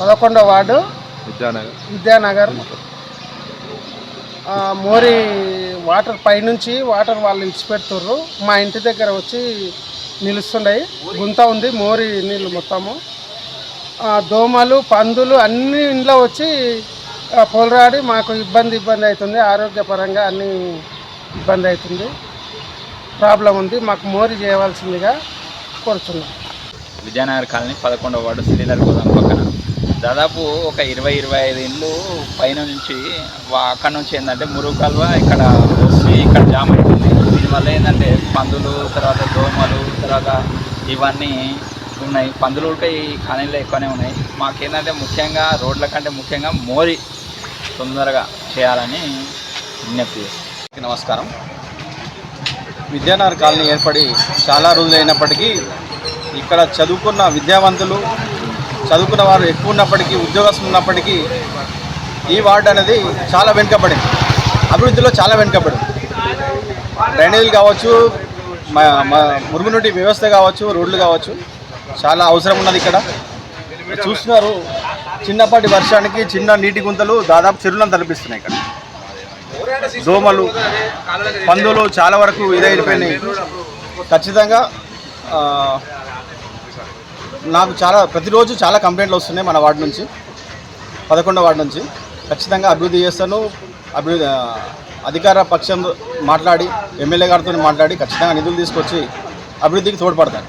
11వ ward Vidyanagar మోరి water పైనుంచి water వాళ్ళు ఇచ్చిపెడుతుర్రు. మా ఇంటి దగ్గర వచ్చి నిలుస్తున్నాయి. గుంత ఉంది, మోరి నీళ్ళు మొత్తము. దోమలు పందులు అన్ని ఇంట్లో వచ్చి పోలరాడి మాకు ఇబ్బంది అవుతుంది. ఆరోగ్యపరంగా అన్ని ఇబ్బంది అవుతుంది, ప్రాబ్లం ఉంది. మాకు మోరి చేయవలసిందిగా కోరుతున్నాం. విద్యానగర్ కాలనీ 11వ వార్డు శ్రీధర్ గోదాం పక్కన దాదాపు ఒక 20-25 ఇండ్లు పైన నుంచి అక్కడ నుంచి ఏంటంటే మురుగు కాలువ ఇక్కడ వచ్చి ఇక్కడ జామ్ అవుతుంది. దీనివల్ల ఏంటంటే పందులు, తర్వాత దోమలు, తర్వాత ఇవన్నీ ఉన్నాయి. పందులు కూడా ఈ కాలనీలో ఎక్కువనే ఉన్నాయి. మాకేంటంటే ముఖ్యంగా రోడ్ల కంటే ముఖ్యంగా మోరి తొందరగా చేయాలని విజ్ఞప్తి చేస్తాం. నమస్కారం. విద్యానగర్ కాలనీ ఏర్పడి చాలా రోజులైనప్పటికీ ఇక్కడ చదువుకున్న విద్యావంతులు, చదువుకున్న వారు ఎక్కువ ఉన్నప్పటికీ, ఉద్యోగస్తులు ఉన్నప్పటికీ ఈ వార్డు అనేది చాలా వెనుకబడింది, అభివృద్ధిలో చాలా వెనుకబడింది. డ్రైనేజీలు కావచ్చు, మురుగునీటి వ్యవస్థ కావచ్చు, రోడ్లు కావచ్చు, చాలా అవసరం ఉన్నది. ఇక్కడ చూస్తున్నారు, చిన్నపాటి వర్షానికి చిన్న నీటి గుంతలు దాదాపు చెరువులను తలపిస్తున్నాయి. ఇక్కడ దోమలు, పందులు చాలా వరకు ఇదైపోయినాయి. ఖచ్చితంగా నాకు ప్రతిరోజు చాలా కంప్లైంట్లు వస్తున్నాయి మన వార్డు నుంచి, 11వ వార్డు నుంచి. ఖచ్చితంగా అభివృద్ధి చేస్తాను. అధికార పక్షం మాట్లాడి, ఎమ్మెల్యే గారితో మాట్లాడి ఖచ్చితంగా నిధులు తీసుకొచ్చి అభివృద్ధికి తోడ్పడతాను.